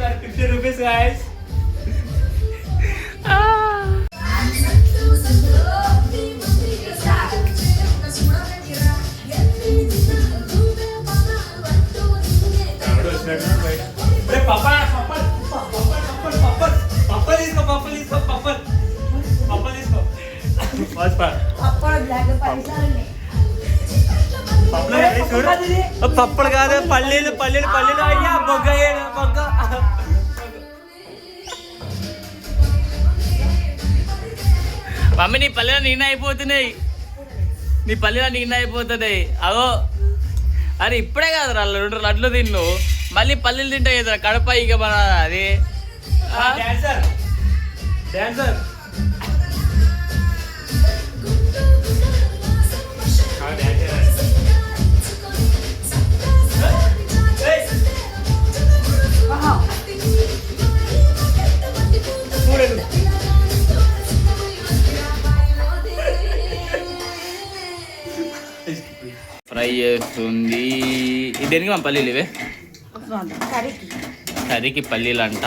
for 50 rupees, guys. పప్పడు కాదు పల్లీలు పల్లీలు పల్లీలు అయ్యా బొగ్గ బొగ్గ మమ్మీ నీ పల్లెలో నీళ్ళు అయిపోతున్నాయి నీ పల్లెలో నీళ్ళు అయిపోతున్నాయి అగో అరే ఇప్పుడే కాదు రెండు లడ్లు తిన్ను మళ్ళీ పల్లీలు తింటాయి కదా కడప ఇక మన అది డాన్సర్ డాన్సర్ ఫ్రై చేస్తుంది ఇది దేనికి మా పల్లీలు ఇవే కర్రీకి పల్లీలు అంట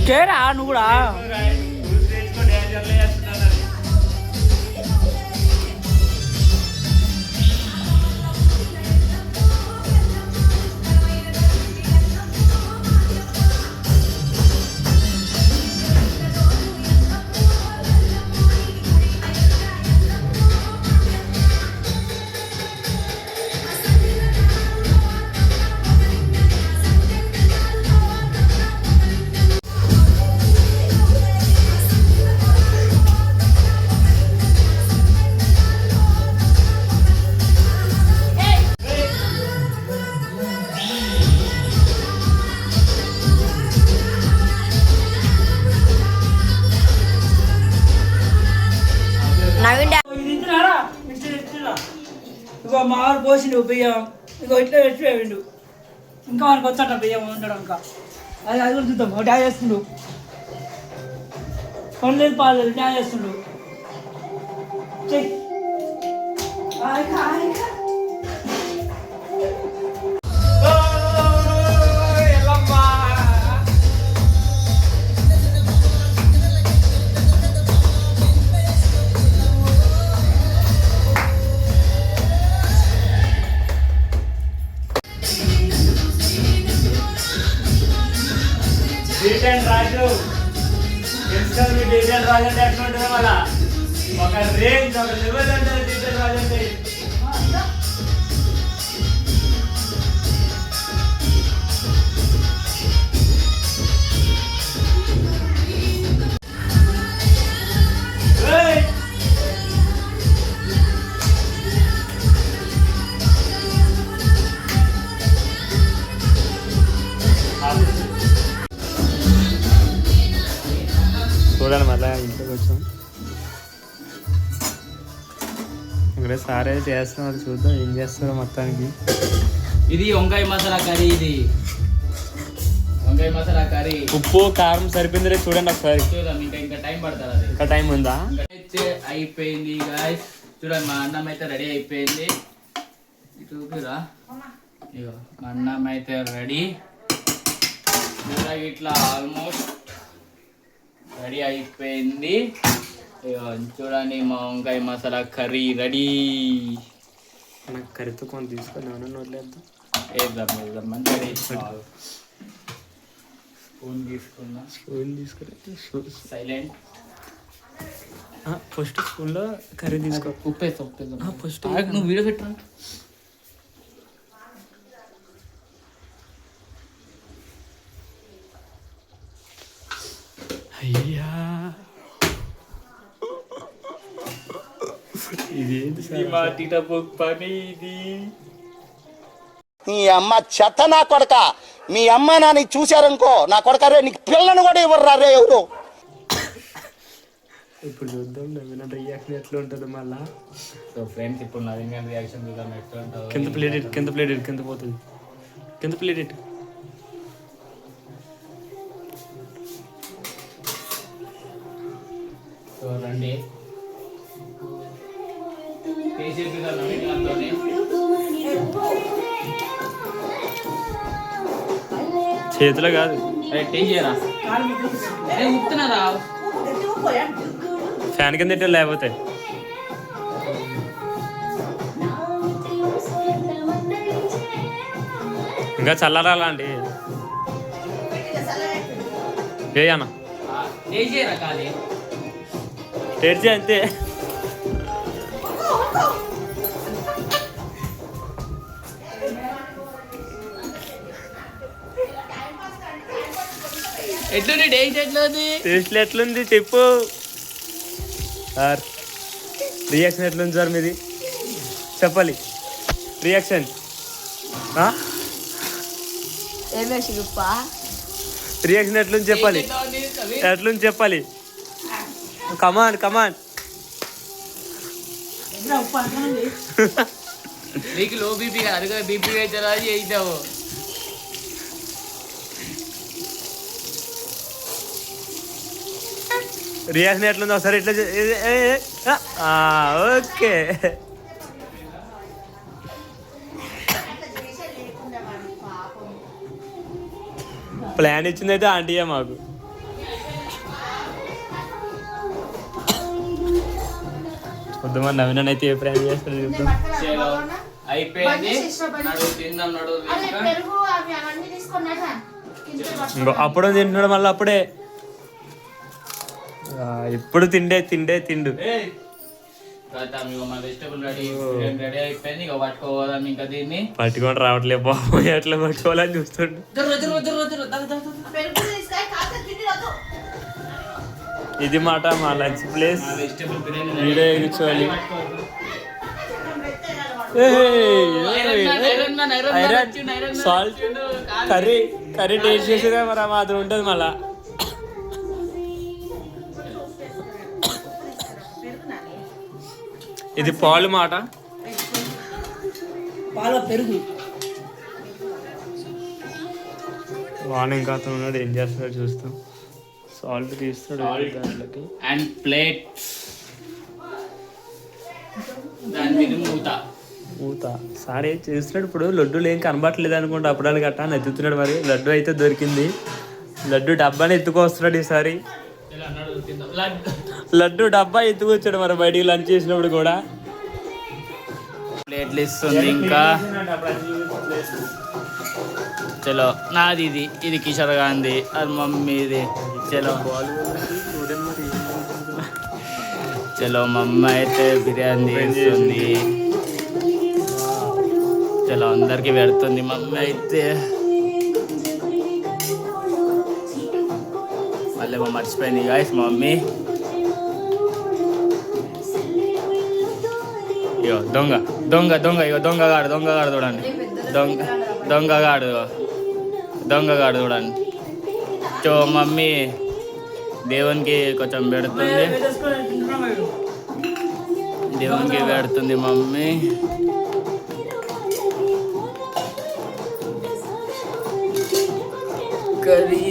చేరా నువ్వు కూడా ఇగో మామూలు పోసి నువ్వు బియ్యం ఇగో ఇట్లా పెట్టిపోయాడు ఇంకా మనకు వచ్చాట బియ్యం ఉండడం ఇంకా అది అది కూడా చూద్దాం డ్యా చేస్తుండు పండ్లేదు పాలేదు డ్యా చేస్తుండు చెయ్యి రాజు డీటెయిల్ రాజు అంటే ఎట్లుంటుంది మళ్ళా ఒక రేంజ్ ఒక లెవెల్ అంటే డీటెయిల్ రాజు అంటే చూడండి మళ్ళీ ఇంటికి వచ్చాం ఇక్కడ సారే చేస్తున్నారు చూద్దాం ఏం చేస్తారో మొత్తానికి ఇది వంకాయ మసాలా కర్రీ ఇది వంకాయ మసాలా కర్రీ ఉప్పు కారం సరిపోయింది చూడండి ఒకసారి చూద్దాం ఇంకా టైం పడుతుంది అది ఇంకా టైం ఉందా అయితే అయిపోయింది గాయ్స్ చూడండి మా అన్నం అయితే రెడీ అయిపోయింది చూపిరా ఇగో మా అన్నం అయితే రెడీ ఇట్లా ఆల్మోస్ట్ రెడీ అయిపోయింది చూడండి మా వంకాయ మసాలా కర్రీ రెడీ నాకు కర్రీతో కొంత తీసుకొని ఏమన్నా వదిలేద్దాం వేద్దాం మంచిగా స్పూన్ తీసుకుని సైలెంట్ ఫస్ట్ స్పూన్లో కర్రీ తీసుకో ఉప్పేస్తా ఫస్ట్ నువ్వు వీడియో పెట్టరా ఇది మా టీటబుక్ పని ఇది. నీ అమ్మ చెత్త నా కొడక, మీ అమ్మ నాని చూశారనుకో నా కొడక రే, నీకు పిల్లను కూడా ఇవ్వరు రే ఎవరు. ఇప్పుడు చూద్దాం నవీన రియాక్షన్ ఎట్లా ఉంటుంది మళ్ళా. సో ఫ్రెండ్స్ ఇప్పుడు నవీన్ రియాక్షన్ చూద్దాం ఎట్లా ఉంటుందో. కింద ప్లేట్ కింద పోతుంది, కింద ప్లేట్. సో రండి నవీన్ గారితోనే. చేతిలో కాదు, టేస్ట్ చేయరా ఉప్పుతున్నారా ఫ్యాన్ కింద తింటే లేకపోతే. ఇంకా చల్లారాలా అండి ఏ అన్న టేస్ట్ చేయరా కాదు టేస్ట్ అంతే. ఎట్లుంది టేస్ట్ ఎట్లుంది? టేస్ట్ ఎట్లుంది చెప్పు సార్. రియాక్షన్ ఎట్లుంది సార్ మీది చెప్పాలి. రియాక్షన్ రియాక్షన్ ఎట్లుంది చెప్పాలి, ఎట్లుంది చెప్పాలి. కమాన్ నీకు లో బీపీ కాదు, అది కూడా బీపీ అయితే చేద్దాము. రియాక్షన్ ఎట్లుంది ఒకసారి ఇట్లా ఓకే. ప్లాన్ ఇచ్చిందైతే ఆంటీయే మాకు. వద్దామా నవీన అయితే ఏ ప్లాన్ చేస్తాడు చూద్దాం. అయిపోయింది తిందాం నడు. ఇంకో అప్పుడు తింటున్నాడు మళ్ళీ అప్పుడే. ఇప్పుడు తిండు. వెజిటబుల్ రెడీ అయిపోయింది. ఇక పట్టుకోవాలా ఇంకా దీన్ని పట్టుకొని రావట్లే బాబు, ఎట్లా పట్టుకోవాలని చూస్తుండు. ఇది మాట మా lunch place. Vegetable biryani video కూర్చోవాలి. సాల్ట్ కర్రీ టేస్ట్ చేసేదే మరి మాత్రం ఉంటుంది మళ్ళా. ఇది పాలు మాట, పెరుగు. మార్నింగ్ కాత ఉన్నాడు, ఏం చేస్తాడు చూస్తాం. సాల్ట్ తీస్తాడు దాంట్లోకి. అండ్ ప్లేట్ దాని మీద మూత సార్ ఏం చేస్తున్నాడు ఇప్పుడు. లడ్డూలు ఏం కనబట్టలేదు అనుకుంటా, అప్పుడాలు గట్టా ఎత్తుతున్నాడు. మరి లడ్డు అయితే దొరికింది. లడ్డు డబ్బాని ఎత్తుకొస్తున్నాడు ఈసారి. లడ్డు డబ్బా ఎత్తుకొచ్చాడు మరి బయటికి లంచ్ చేసినప్పుడు కూడా. ప్లేట్లు ఇస్తుంది ఇంకా. చలో నాది ఇది కిషోర్ గాంధీ, అది మమ్మీది. చలో మమ్మీ అయితే బిర్యానీ చేస్తుంది. చలో అందరికి పెడుతుంది మమ్మీ అయితే. మళ్ళీ మర్చిపోయింది గాయస్ మమ్మీ. ఇగో దొంగ ఇగో దొంగగాడు చూడండి. దొంగగాడు చూడండి. సో మమ్మీ దేవునికి కొంచెం పెడుతుంది మమ్మీ. కర్రీ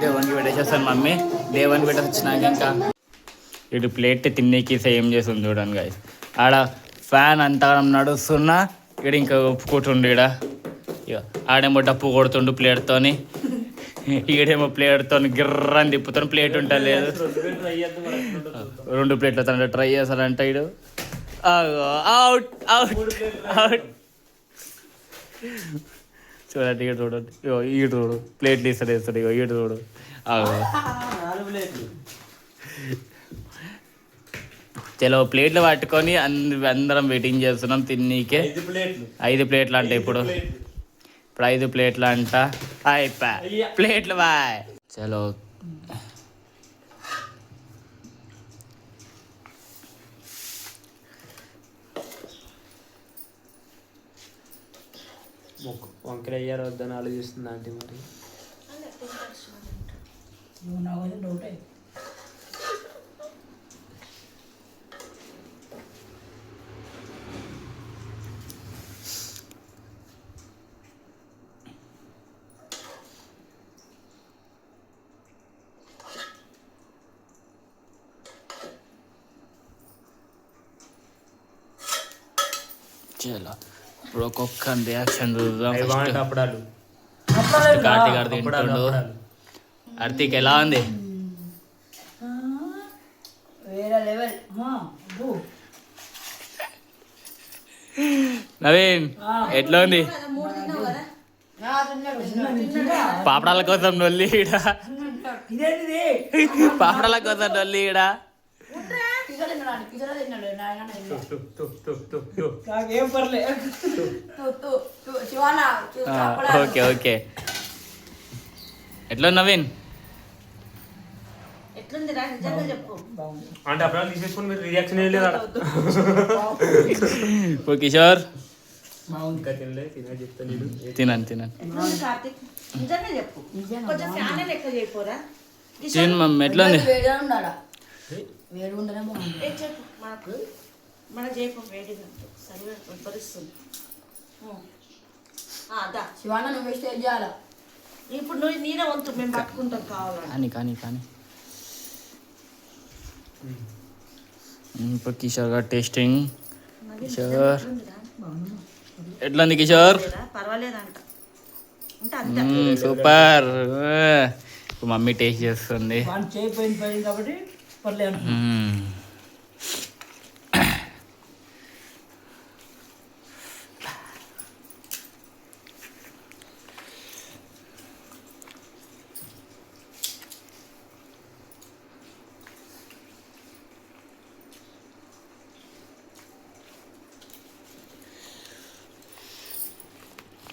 దేవునికి పెట్టేసేస్తాను మమ్మీ. దేవునికి పెట్టేసినాక ఇంకా ఇటు ప్లేట్ తిన్నీకి ఏం చేస్తుంది చూడండి గాయస్. ఆడ ఫ్యాన్ అంతా నడుస్తున్నా, ఇక్కడ ఇంకా ఒప్పుకుంటుండు. ఇక ఆడేమో డప్పు కొడుతుండు ప్లేట్తోని, ఈడేమో ప్లేట్తో గిర్రని తిప్పుతాను. ప్లేట్ ఉంటుంది లేదు, 2 ప్లేట్లతో ట్రై చేస్తాడంట ఈడు. అవుట్. చూడండి ఈడు చూడండి. ఈడు చూడు ప్లేట్లు వేస్తాడు. ఇగో ఈడు చూడు. చలో ప్లేట్లు పట్టుకొని అందరం వెయిటింగ్ చేస్తున్నాం తిన్నీకే 5 ప్లేట్లు అంట ఇప్పుడు 5 ప్లేట్లు అంట అయిపోయి ప్లేట్లు బాయ్ చలో వంకలు అయ్యారు వద్దని ఆలోచిస్తుంది ఆంటీ మరి చలో ఇప్పుడు ఒక్కొక్క రియాక్షన్ చూద్దాం అప్పడాలు కార్తీక్ గారు తింటుండు కార్తీక్ ఎలా ఉంది నవీన్ ఎట్లా ఉంది పాపడాల కోసం నొల్లి ఈడ పాపడాల కోసం నొల్లి ఈడ ఓకే ఓకే ఎట్లా నవీన్ అంటే అప్పుడు తీసేసుకుని మీరు రియాక్షన్ ఏం లేదా ఓ కిషోర్ ఇంకా తినలే చెప్తాను తినండి తినండి మమ్మీ ఎట్లా ఉంది ఇప్పుడు నువ్వు నీరే వంతు మేము పట్టుకుంటాం కావాలి కానీ ఇప్పుడు కిషోర్ గారు టేస్టింగ్ కిషోర్ ఎట్లా ఉంది కిషోర్ పర్వాలేదంట సూపర్ ఇప్పుడు మమ్మీ టేస్ట్ చేస్తుంది కాబట్టి పర్లేదు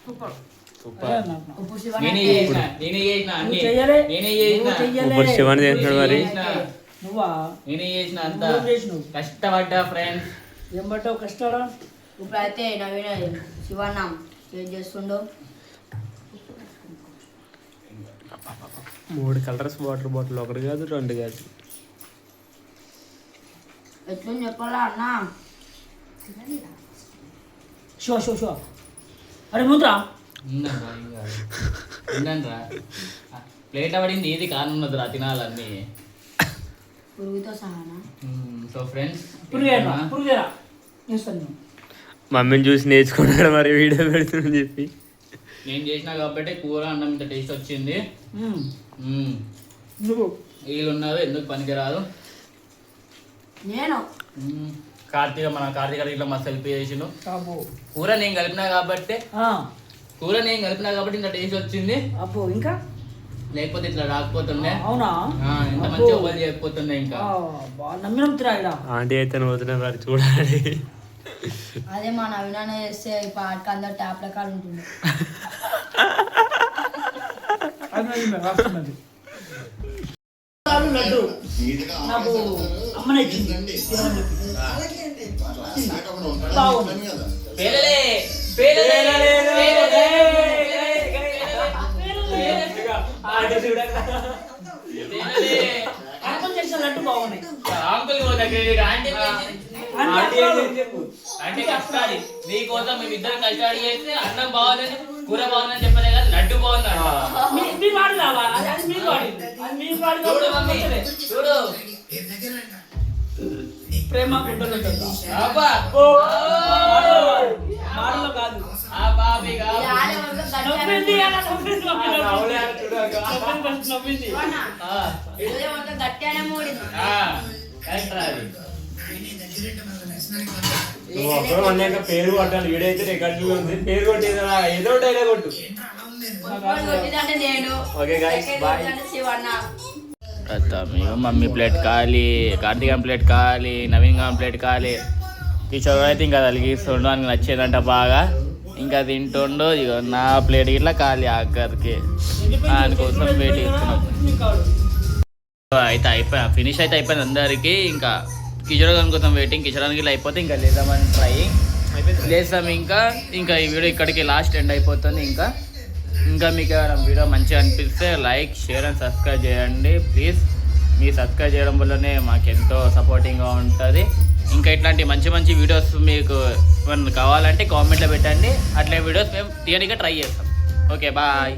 ఇప్పుడు శివాని చేస్తున్నాడు మరి నేనే చేసిన అంత కష్టపడ్డా ఫ్రెండ్స్ ఏం పట్టావు కష్టాడా ఇప్పుడు అయితే నవీన శివన్న ఏం చేస్తుండో 3 కలర్స్ వాటర్ బాటిల్ 1 కాదు 2 కాదు ఎట్లా చెప్పాలా అన్న షో అరే ముందురా రా ప్లేట్ పడింది ఏది కానున్నది రా తినాలన్నీ పురుగుతో సహానా సో ఫ్రెండ్స్ పురుగేరా చేస్తాను మమ్మీని చూసి నేర్చుకున్నాడు మరి వీడియో పెడుతుందని చెప్పి నేను చేసిన కాబట్టి కూర అన్నం ఇంత టేస్ట్ వచ్చింది నువ్వు వీళ్ళు ఉన్నారు ఎందుకు పనికిరాదు నేను కార్తీక ఇట్లా మస్తు హెల్ప్ చేసిండు కూర నేను కలిపినా కాబట్టి ఇంత టేస్ట్ వచ్చింది అబ్బో ఇంకా లేకపోతే ఇట్లా రాకపోతుండే అవునా ఇంత మంచిగా ఓవర్ చేయకపోతుండే ఇంకా నమ్మినం తిరాయిడా ఆంటీ అయితే పోతున్నా మరి చూడాలి అదే మా నవీన చేస్తే పాటకు అందరు ట్యాప్ల కాడ ఉంటుంది లడ్డు నాకు అమ్మ నచ్చింది బాగుంది లడ్డు బాగున్నాయి అంటే కష్టాలి నీకోసం మేమిద్దరం కష్టాలు చేస్తే అన్నం బాగుందని కూర బాగుందని చెప్పలే కదా లడ్డు బాగుంది చూడు ప్రేమ గుడ్డలు కాదు ఆ బాబీ గట్టిగానే మూడింది నువ్వు ఒక్కరు అన్నాక పేరు కొట్టాలి వీడైతే రికార్డు ఉంది పేరు కొట్టేదా ఏదో డైలాగ్ కొట్టు నేను okay guys bye Shivanna mummy plate ఖాళీ, కార్తీక్ ప్లేట్ ఖాళీ, నవీన్ గారి ప్లేట్ ఖాళీ. కిషోర్ అయితే ఇంకా తలిగిస్తుండు, అని నచ్చేదంట బాగా. ఇంకా తింటుండు. ఇక నా ప్లేట్ ఇట్లా ఖాళీ ఆఖరికి. దానికోసం వెయిట్ చేస్తున్నాం. అయితే ఫినిష్ అయితే అయిపోయింది అందరికి. ఇంకా కిషోర్ గారి కోసం వెయిటింగ్. కిషోరానికి ఇట్లా అయిపోతే ఇంకా లేదామని ట్రై చేస్తాం. ఇంకా ఈ వీడియో ఇక్కడికి లాస్ట్ ఎండ్ అయిపోతుంది. ఇంకా మీకు ఏమైనా వీడియో మంచిగా అనిపిస్తే లైక్, షేర్ అండ్ సబ్స్క్రైబ్ చేయండి ప్లీజ్. మీ సబ్స్క్రైబ్ చేయడం వల్లనే మాకు ఎంతో సపోర్టింగ్గా ఉంటుంది. ఇంకా ఇట్లాంటి మంచి మంచి వీడియోస్ మీకు ఏమైనా కావాలంటే కామెంట్లో పెట్టండి. అట్లా వీడియోస్ మేము తీయడానికి ట్రై చేస్తాం. Okay bye.